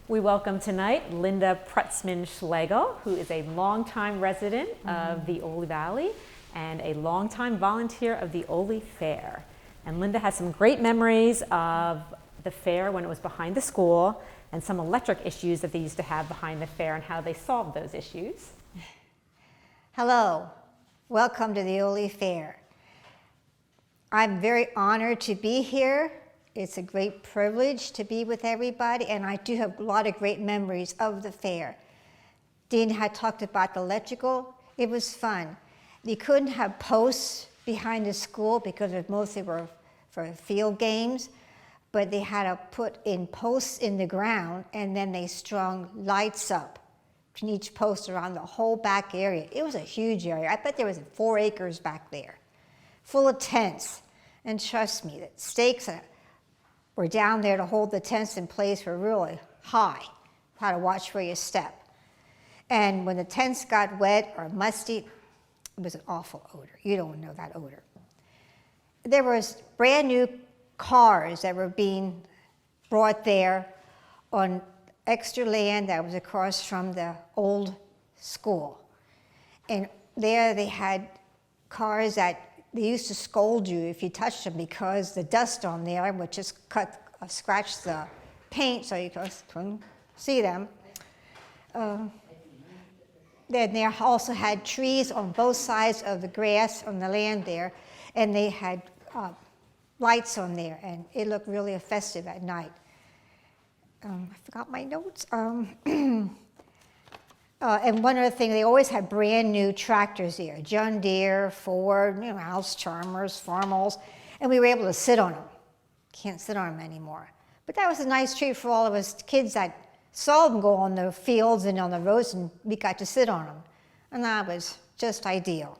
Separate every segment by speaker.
Speaker 1: We welcome tonight Linda Pretzman-Schlegel, who is a longtime resident of the Oley Valley and a longtime volunteer of the Oley Fair. And Linda has some great memories of the fair when it was behind the school and some electric issues that they used to have behind the fair and how they solved those issues.
Speaker 2: Hello, welcome to the Oley Fair. I'm very honored to be here. It's a great privilege to be with everybody, and I do have a lot of great memories of the fair. Dean had talked about the electrical. It was fun. You couldn't have posts behind the school because it mostly were for field games, but they had to put in posts in the ground, and then they strung lights up from each post around the whole back area. It was a huge area. I bet there was 4 acres back there, full of tents. And trust me, the stakes were down there to hold the tents in place were really high. Had to watch where you step. And when the tents got wet or musty, it was an awful odor. You don't know that odor. There was brand new cars that were being brought there on extra land that was across from the old school. And there they had cars that they used to scold you if you touched them because the dust on there would just scratch the paint so you couldn't see them. Then they also had trees on both sides of the grass on the land there, and they had lights on there, and it looked really festive at night. I forgot my notes. And one other thing, they always had brand new tractors there, John Deere, Ford, House Charmers, Farmals, and we were able to sit on them. Can't sit on them anymore. But that was a nice treat for all of us kids that saw them go on the fields and on the roads, and we got to sit on them. And that was just ideal.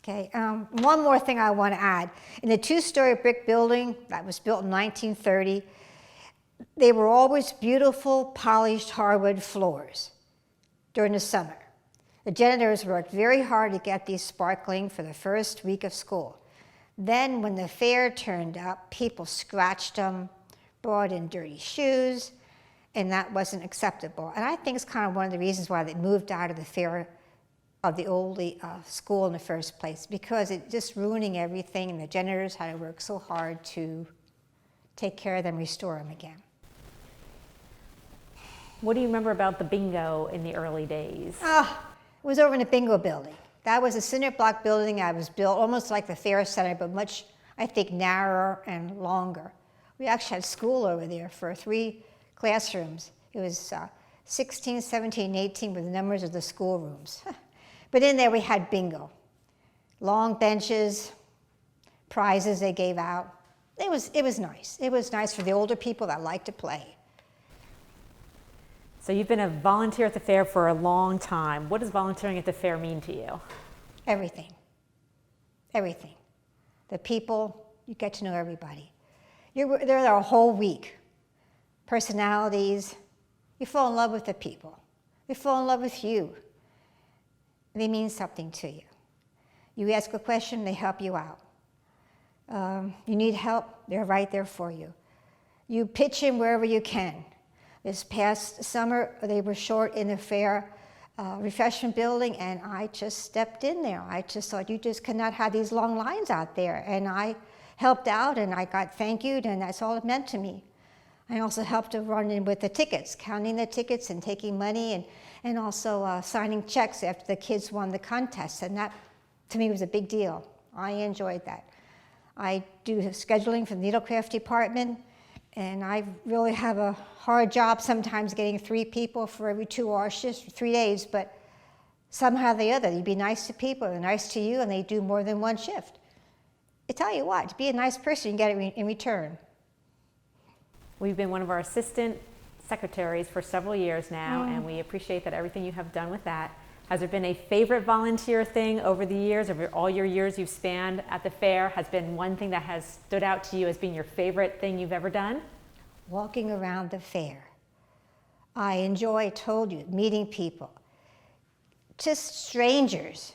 Speaker 2: Okay, one more thing I want to add. In the 2-story brick building that was built in 1930, they were always beautiful, polished hardwood floors during the summer. The janitors worked very hard to get these sparkling for the first week of school. Then when the fair turned up, people scratched them, brought in dirty shoes, and that wasn't acceptable. And I think it's kind of one of the reasons why they moved out of the fair of the Oley school in the first place, because it just ruining everything, and the janitors had to work so hard to take care of them, restore them again.
Speaker 1: What do you remember about the bingo in the early days?
Speaker 2: It was over in the bingo building. That was a cinder block building that was built almost like the Fair Center, but much, I think, narrower and longer. We actually had school over there for 3 classrooms. It was 16, 17, 18 with the numbers of the schoolrooms. But in there we had bingo. Long benches, prizes they gave out. It was nice. It was nice for the older people that liked to play.
Speaker 1: So you've been a volunteer at the fair for a long time. What does volunteering at the fair mean to you?
Speaker 2: Everything. Everything. The people, you get to know everybody. You're there a whole week. Personalities. You fall in love with the people. They fall in love with you. They mean something to you. You ask a question, they help you out. You need help, they're right there for you. You pitch in wherever you can. This past summer, they were short in the fair refreshment building, and I just stepped in there. I just thought, you just cannot have these long lines out there. And I helped out, and I got thank you'd, and that's all it meant to me. I also helped to run in with the tickets, counting the tickets and taking money, and also signing checks after the kids won the contest. And that, to me, was a big deal. I enjoyed that. I do scheduling for the needlecraft department, and I really have a hard job sometimes getting 3 people for every 2-hour shifts for 3 days, but somehow or the other, you be nice to people, they're nice to you, and they do more than 1 shift. I tell you what, to be a nice person, you get it in return.
Speaker 1: We've been one of our assistant secretaries for several years now, and we appreciate that everything you have done with that. Has there been a favorite volunteer thing over the years, over all your years you've spanned at the fair? Has been one thing that has stood out to you as being your favorite thing you've ever done?
Speaker 2: Walking around the fair. I enjoy, told you, meeting people. Just strangers,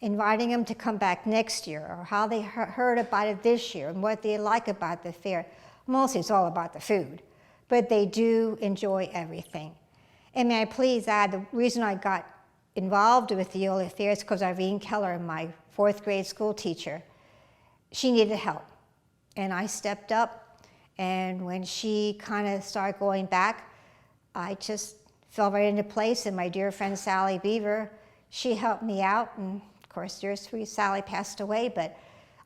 Speaker 2: inviting them to come back next year, or how they heard about it this year and what they like about the fair. Mostly it's all about the food. but they do enjoy everything. And may I please add, the reason I got involved with the Oley Fair is because Irene Keller, my 4th grade school teacher, she needed help. And I stepped up, and when she kind of started going back, I just fell right into place, and my dear friend Sally Beaver, she helped me out, and of course years three, Sally passed away, but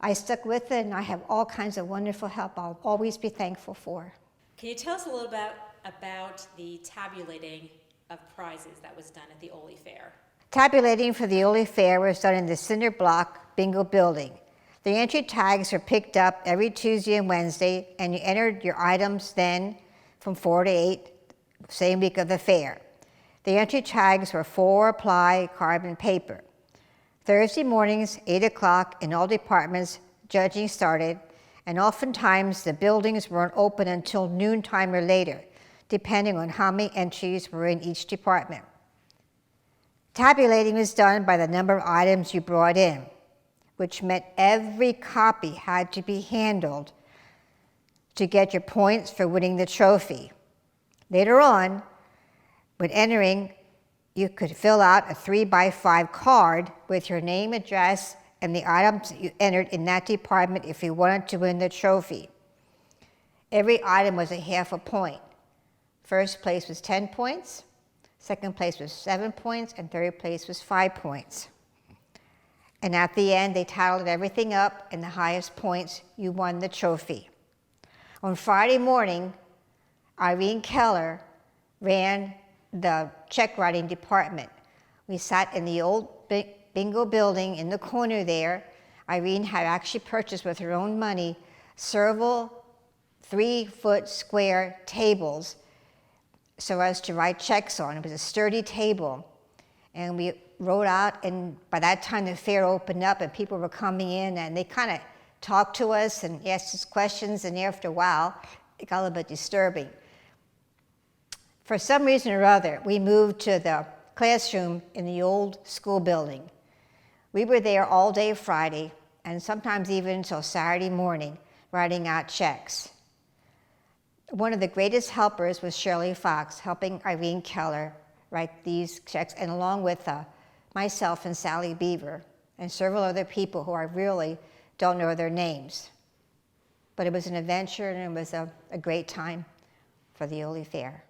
Speaker 2: I stuck with it, and I have all kinds of wonderful help I'll always be thankful for.
Speaker 1: Can you tell us a little bit about the tabulating of prizes that was done at the Oley Fair?
Speaker 2: Tabulating for the Oley Fair was done in the cinder block bingo building. The entry tags were picked up every Tuesday and Wednesday, and you entered your items then from 4 to 8, same week of the fair. The entry tags were 4-ply carbon paper. Thursday mornings, 8 o'clock, in all departments, judging started, and oftentimes the buildings weren't open until noontime or later, depending on how many entries were in each department. Tabulating was done by the number of items you brought in, which meant every copy had to be handled to get your points for winning the trophy. Later on, when entering, you could fill out a 3x5 card with your name, address, and the items that you entered in that department if you wanted to win the trophy. Every item was a half a point. First place was 10 points, second place was 7 points, and third place was 5 points. And at the end, they tallied everything up, and the highest points, you won the trophy. On Friday morning, Irene Keller ran the check writing department. We sat in the old bingo building in the corner there. Irene had actually purchased with her own money several 3-foot square tables so as to write checks on. It was a sturdy table. And we wrote out, and by that time the fair opened up and people were coming in, and they kind of talked to us and asked us questions, and after a while it got a little bit disturbing. For some reason or other, we moved to the classroom in the old school building. We were there all day Friday, and sometimes even until Saturday morning, writing out checks. One of the greatest helpers was Shirley Fox, helping Irene Keller write these checks, and along with myself and Sally Beaver, and several other people who I really don't know their names. But it was an adventure, and it was a great time for the Oley Fair.